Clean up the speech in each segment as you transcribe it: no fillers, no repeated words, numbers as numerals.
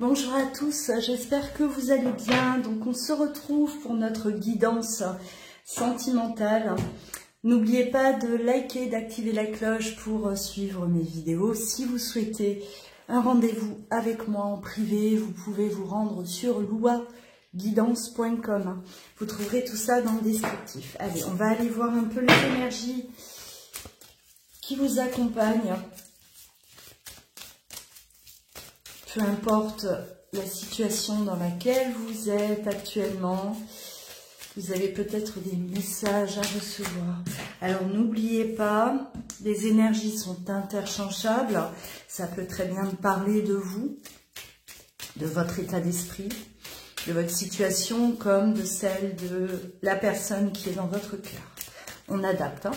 Bonjour à tous, j'espère que vous allez bien. Donc on se retrouve pour notre guidance sentimentale. N'oubliez pas de liker, d'activer la cloche pour suivre mes vidéos. Si vous souhaitez un rendez-vous avec moi en privé, vous pouvez vous rendre sur louaguidance.com. Vous trouverez tout ça dans le descriptif. Allez, on va aller voir un peu les énergies qui vous accompagnent. Peu importe la situation dans laquelle vous êtes actuellement, vous avez peut-être des messages à recevoir. Alors n'oubliez pas, les énergies sont interchangeables. Ça peut très bien parler de vous, de votre état d'esprit, de votre situation, comme de celle de la personne qui est dans votre cœur. On adapte, hein.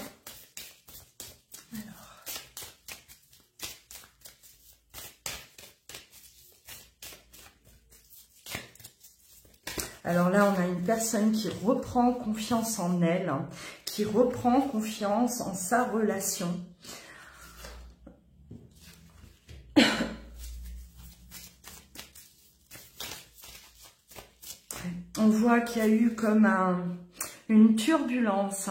Alors là, on a une personne qui reprend confiance en elle, qui reprend confiance en sa relation. On voit qu'il y a eu comme une turbulence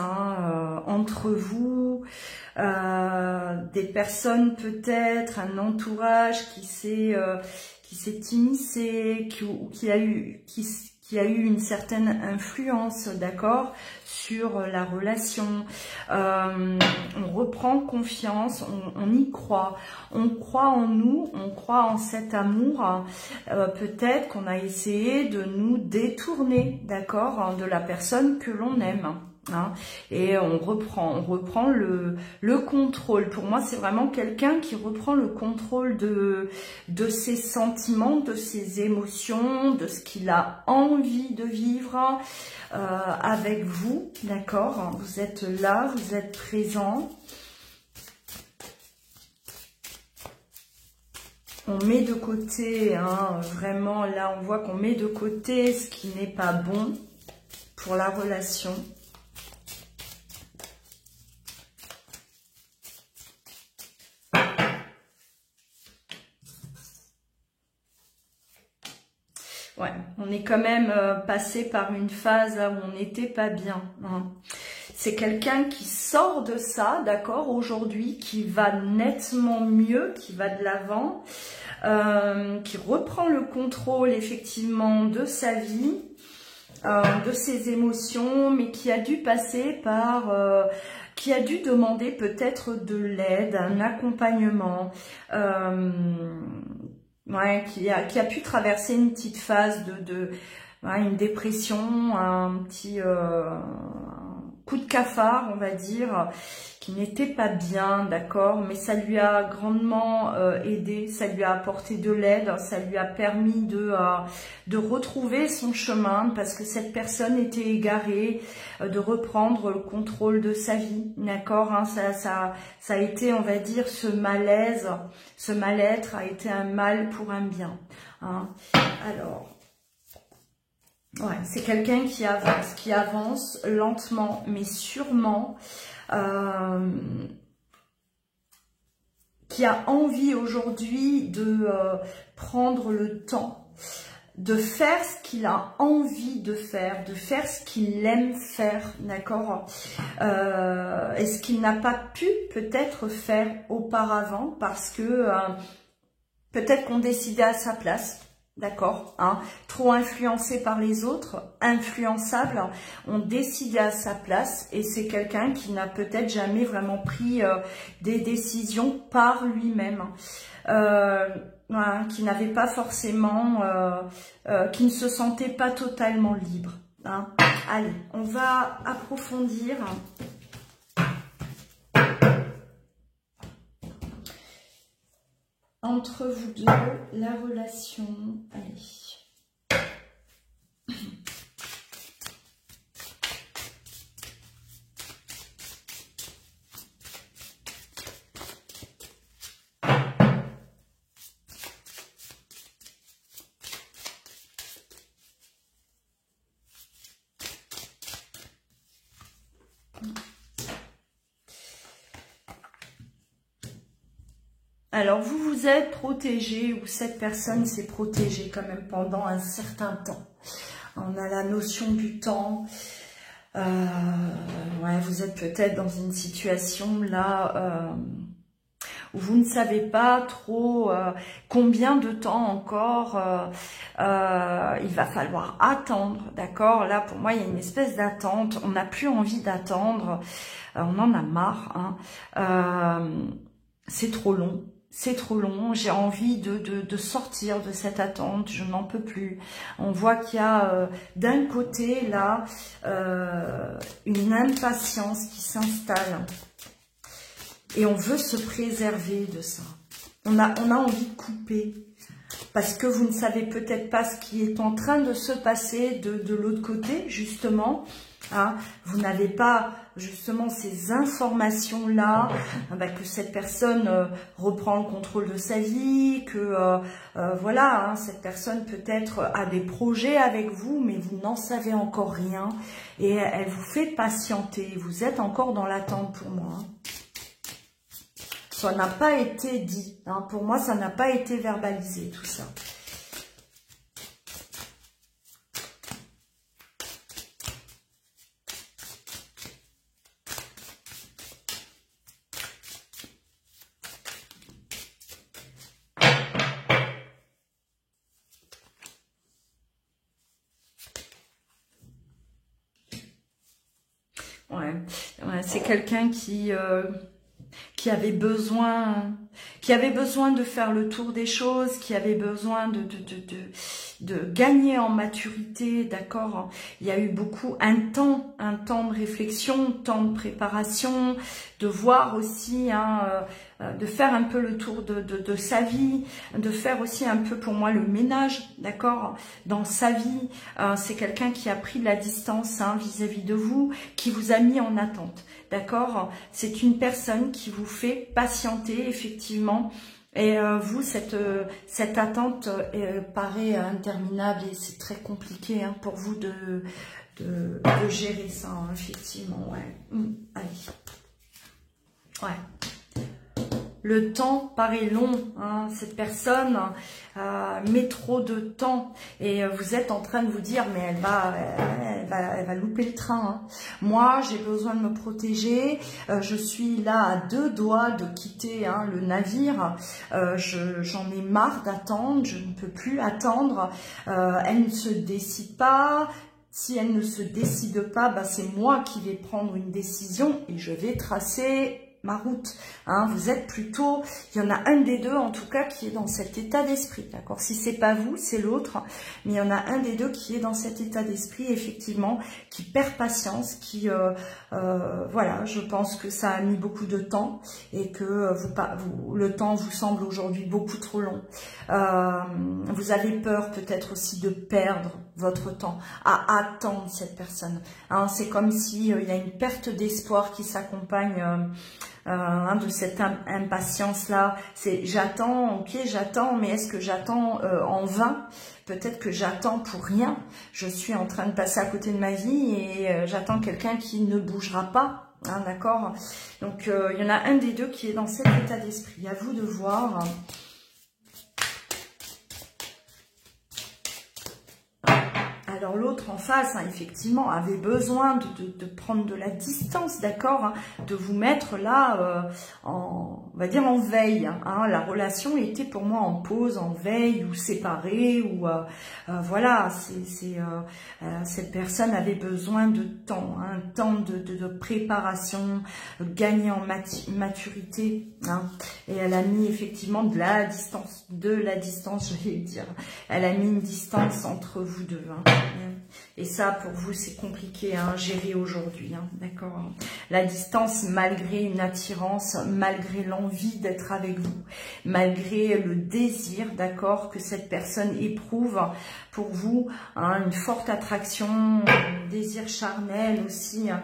entre vous, des personnes peut-être, un entourage qui s'est immiscé, qui a eu une certaine influence, d'accord, sur la relation. On reprend confiance, on y croit. On croit en nous, on croit en cet amour. Peut-être qu'on a essayé de nous détourner, d'accord, de la personne que l'on aime. Hein, et on reprend le contrôle. Pour moi, c'est vraiment quelqu'un qui reprend le contrôle de ses sentiments, de ses émotions, de ce qu'il a envie de vivre avec vous, d'accord. Vous êtes là, vous êtes présent. On met de côté, hein, vraiment, là, on voit qu'on met de côté ce qui n'est pas bon pour la relation. Ouais, on est quand même passé par une phase là où on n'était pas bien. Hein. C'est quelqu'un qui sort de ça, d'accord, aujourd'hui, qui va nettement mieux, qui va de l'avant, qui reprend le contrôle effectivement de sa vie, de ses émotions, mais qui a dû passer par... qui a dû demander peut-être de l'aide, un accompagnement, ouais, qui a pu traverser une petite phase ouais, une dépression, un petit coup de cafard, on va dire, qui n'était pas bien, d'accord, mais ça lui a grandement aidé, ça lui a apporté de l'aide, ça lui a permis de retrouver son chemin, parce que cette personne était égarée, de reprendre le contrôle de sa vie, d'accord, hein, ça a été, on va dire, ce malaise, ce mal-être a été un mal pour un bien. Hein. Alors, ouais, c'est quelqu'un qui avance lentement, mais sûrement, qui a envie aujourd'hui de prendre le temps, de faire ce qu'il a envie de faire ce qu'il aime faire, d'accord, et ce qu'il n'a pas pu peut-être faire auparavant, parce que peut-être qu'on décidait à sa place. D'accord, hein, trop influencé par les autres, influençable, on décidait à sa place, et c'est quelqu'un qui n'a peut-être jamais vraiment pris des décisions par lui-même, qui n'avait pas forcément, qui ne se sentait pas totalement libre. Hein. Allez, on va approfondir. Entre vous deux, la relation, allez. Alors, vous vous êtes protégé ou cette personne s'est protégée quand même pendant un certain temps. On a la notion du temps. Ouais, vous êtes peut-être dans une situation là où vous ne savez pas trop combien de temps encore il va falloir attendre, d'accord? Là, pour moi, il y a une espèce d'attente. On n'a plus envie d'attendre. On en a marre. Hein. C'est trop long. C'est trop long, j'ai envie de sortir de cette attente, je n'en peux plus. On voit qu'il y a d'un côté, là, une impatience qui s'installe. Et on veut se préserver de ça. On a envie de couper. Parce que vous ne savez peut-être pas ce qui est en train de se passer de l'autre côté, justement. Hein, vous n'avez pas justement ces informations-là, que cette personne reprend le contrôle de sa vie, que voilà, hein, cette personne peut-être a des projets avec vous, mais vous n'en savez encore rien. Et elle vous fait patienter, vous êtes encore dans l'attente pour moi. Hein. Ça n'a pas été dit, hein, pour moi ça n'a pas été verbalisé tout ça. Ouais, c'est quelqu'un qui avait besoin de faire le tour des choses, qui avait besoin de gagner en maturité, d'accord. Il y a eu beaucoup, un temps de réflexion, temps de préparation, de voir aussi, hein, de faire un peu le tour de sa vie, de faire aussi un peu pour moi le ménage, d'accord, dans sa vie. C'est quelqu'un qui a pris de la distance vis-à-vis de vous, qui vous a mis en attente, d'accord. C'est une personne qui vous fait patienter, effectivement. Et vous, cette attente paraît interminable et c'est très compliqué hein, pour vous de gérer ça, hein, effectivement. Ouais. Allez. Ouais. Le temps paraît long, hein, cette personne met trop de temps et vous êtes en train de vous dire mais elle va louper le train. Hein. Moi j'ai besoin de me protéger, je suis là à 2 doigts de quitter hein, le navire, j'en ai marre d'attendre, je ne peux plus attendre, elle ne se décide pas. Si elle ne se décide pas, c'est moi qui vais prendre une décision et je vais tracer ma route. Hein, vous êtes plutôt, il y en a un des deux en tout cas qui est dans cet état d'esprit, d'accord. Si c'est pas vous, c'est l'autre, mais il y en a un des deux qui est dans cet état d'esprit, effectivement, qui perd patience, qui, voilà, je pense que ça a mis beaucoup de temps et que le temps vous semble aujourd'hui beaucoup trop long. Vous avez peur peut-être aussi de perdre votre temps à attendre cette personne. Hein, c'est comme si il y a une perte d'espoir qui s'accompagne de cette impatience-là. C'est j'attends, ok, j'attends, mais est-ce que j'attends en vain? Peut-être que j'attends pour rien. Je suis en train de passer à côté de ma vie et j'attends quelqu'un qui ne bougera pas. Hein, d'accord. Donc il y en a un des deux qui est dans cet état d'esprit. À vous de voir. Alors l'autre en face, hein, effectivement, avait besoin de prendre de la distance, d'accord, hein, de vous mettre là, on va dire en veille. Hein, la relation était pour moi en pause, en veille ou séparée, ou voilà, cette personne avait besoin de temps, hein, un temps de préparation, gagner en maturité, hein, et elle a mis effectivement de la distance, je vais dire. Elle a mis une distance entre vous deux. Hein. Et ça, pour vous, c'est compliqué à gérer aujourd'hui, hein, d'accord. La distance, malgré une attirance, malgré l'envie d'être avec vous, malgré le désir, d'accord, que cette personne éprouve pour vous, hein, une forte attraction, un désir charnel aussi. Hein,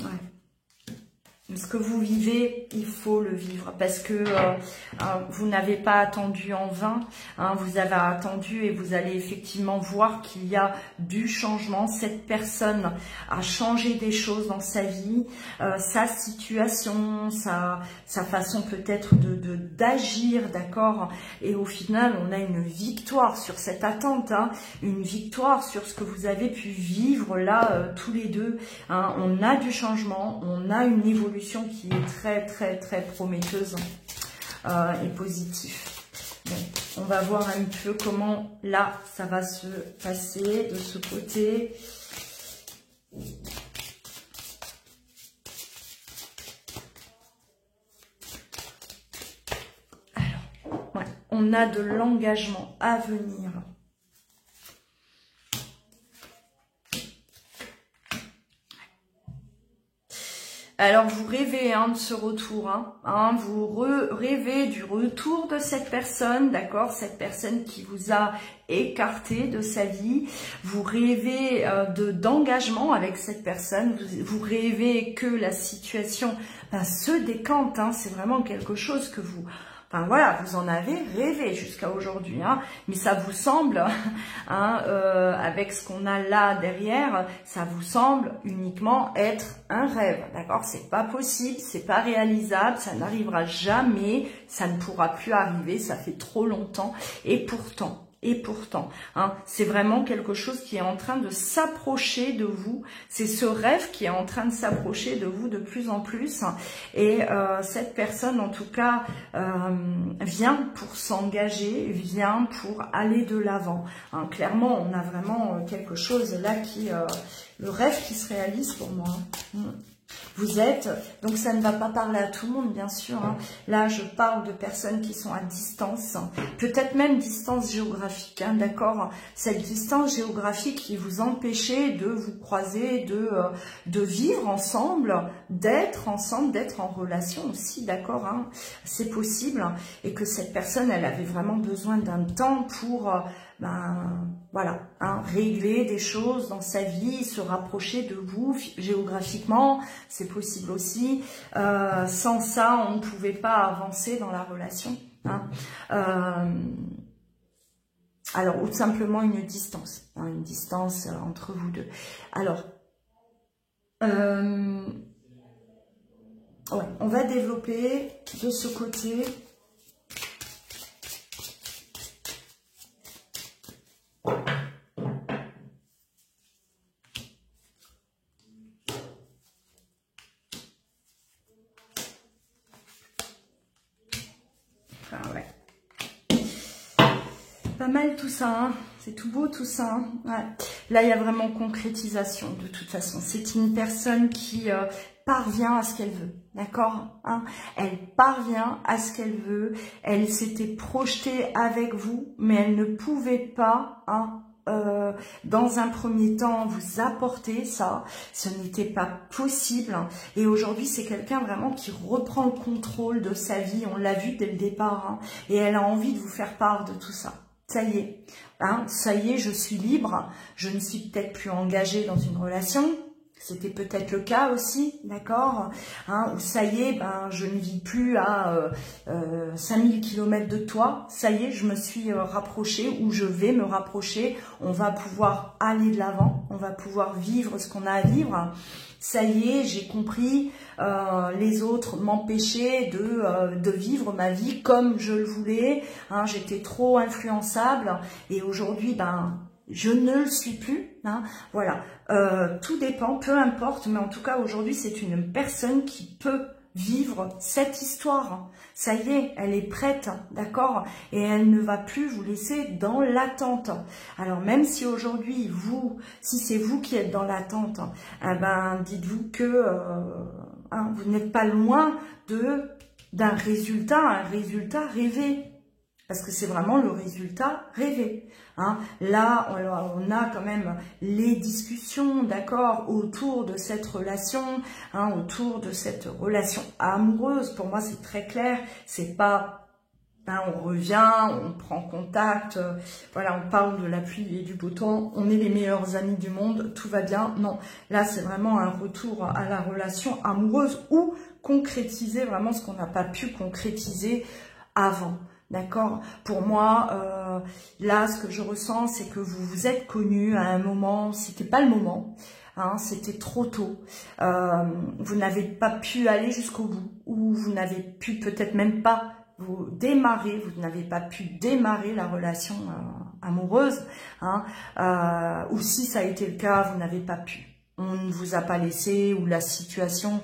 ouais. Ce que vous vivez, il faut le vivre parce que vous n'avez pas attendu en vain, hein, vous avez attendu et vous allez effectivement voir qu'il y a du changement. Cette personne a changé des choses dans sa vie, sa situation, sa façon peut-être d'agir, d'accord. Et au final, on a une victoire sur cette attente, hein, une victoire sur ce que vous avez pu vivre là tous les deux. Hein. On a du changement, on a une évolution qui est très très très prometteuse et positive. Bon, on va voir un peu comment là ça va se passer de ce côté. Alors, ouais, on a de l'engagement à venir. Alors, vous rêvez hein, de ce retour, vous rêvez du retour de cette personne, d'accord, cette personne qui vous a écarté de sa vie. Vous rêvez d'engagement avec cette personne, vous rêvez que la situation se décante, hein, c'est vraiment quelque chose que vous... Enfin voilà, vous en avez rêvé jusqu'à aujourd'hui, hein, mais ça vous semble, hein, avec ce qu'on a là derrière, ça vous semble uniquement être un rêve, d'accord? C'est pas possible, c'est pas réalisable, ça n'arrivera jamais, ça ne pourra plus arriver, ça fait trop longtemps, et pourtant, hein, c'est vraiment quelque chose qui est en train de s'approcher de vous. C'est ce rêve qui est en train de s'approcher de vous de plus en plus. Et cette personne, en tout cas, vient pour s'engager, vient pour aller de l'avant. Hein, clairement, on a vraiment quelque chose là qui... le rêve qui se réalise pour moi. Vous êtes, donc ça ne va pas parler à tout le monde bien sûr, hein. Là je parle de personnes qui sont à distance, hein. Peut-être même distance géographique, hein, d'accord. Cette distance géographique qui vous empêchait de vous croiser, de vivre ensemble, d'être ensemble, d'être en relation aussi, d'accord, hein. C'est possible, et que cette personne elle avait vraiment besoin d'un temps pour... voilà, hein, régler des choses dans sa vie, se rapprocher de vous géographiquement, c'est possible aussi. Sans ça, on ne pouvait pas avancer dans la relation. Hein. Alors, ou tout simplement une distance, hein, une distance entre vous deux. Alors, ouais, on va développer de ce côté. Ah ouais. Pas mal tout ça, hein. C'est tout beau tout ça. Hein. Ouais. Là, il y a vraiment concrétisation de toute façon. C'est une personne qui parvient à ce qu'elle veut, d'accord, hein. Elle parvient à ce qu'elle veut. Elle s'était projetée avec vous, mais elle ne pouvait pas, hein, dans un premier temps vous apporter ça, ce n'était pas possible, et aujourd'hui c'est quelqu'un vraiment qui reprend le contrôle de sa vie, on l'a vu dès le départ, hein, et elle a envie de vous faire part de tout ça. Ça y est, hein, ça y est, je suis libre, je ne suis peut-être plus engagée dans une relation, c'était peut-être le cas aussi, d'accord, hein, où ça y est, je ne vis plus à 5000 km de toi, ça y est, je me suis rapprochée, ou je vais me rapprocher, on va pouvoir aller de l'avant, on va pouvoir vivre ce qu'on a à vivre. Ça y est, j'ai compris, les autres m'empêchaient de vivre ma vie comme je le voulais, hein, j'étais trop influençable, et aujourd'hui, je ne le suis plus, hein, voilà, tout dépend, peu importe, mais en tout cas aujourd'hui c'est une personne qui peut vivre cette histoire, ça y est, elle est prête, d'accord, et elle ne va plus vous laisser dans l'attente. Alors même si aujourd'hui si c'est vous qui êtes dans l'attente, dites-vous que vous n'êtes pas loin d'un résultat, un résultat rêvé. Parce que c'est vraiment le résultat rêvé. Hein. Là, on a quand même les discussions, d'accord, autour de cette relation, hein, autour de cette relation amoureuse. Pour moi, c'est très clair. C'est pas Hein, on revient, on prend contact, voilà, on parle de la pluie et du beau temps, on est les meilleurs amis du monde, tout va bien. Non, là c'est vraiment un retour à la relation amoureuse ou concrétiser vraiment ce qu'on n'a pas pu concrétiser avant. D'accord? Pour moi, là ce que je ressens, c'est que vous vous êtes connus à un moment, c'était pas le moment. Hein, c'était trop tôt, vous n'avez pas pu aller jusqu'au bout, ou vous n'avez pu peut-être même pas vous n'avez pas pu démarrer la relation amoureuse, hein, ou si ça a été le cas, vous n'avez pas pu. On ne vous a pas laissé, ou la situation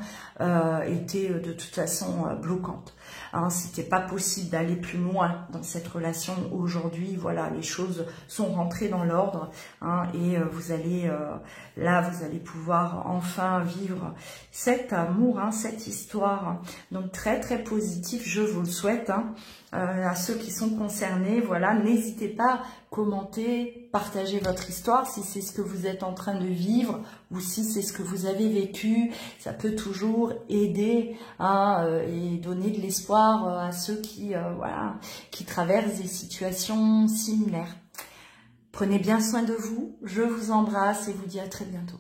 était de toute façon bloquante. Hein, c'était pas possible d'aller plus loin dans cette relation. Aujourd'hui, voilà, les choses sont rentrées dans l'ordre, hein, et vous allez vous allez pouvoir enfin vivre cet amour, hein, cette histoire. Hein. Donc très très positif, je vous le souhaite. Hein. À ceux qui sont concernés, voilà, n'hésitez pas à commenter, partager votre histoire si c'est ce que vous êtes en train de vivre ou si c'est ce que vous avez vécu. Ça peut toujours aider, hein, et donner de l'espoir à ceux qui, voilà, qui traversent des situations similaires. Prenez bien soin de vous, je vous embrasse et vous dis à très bientôt.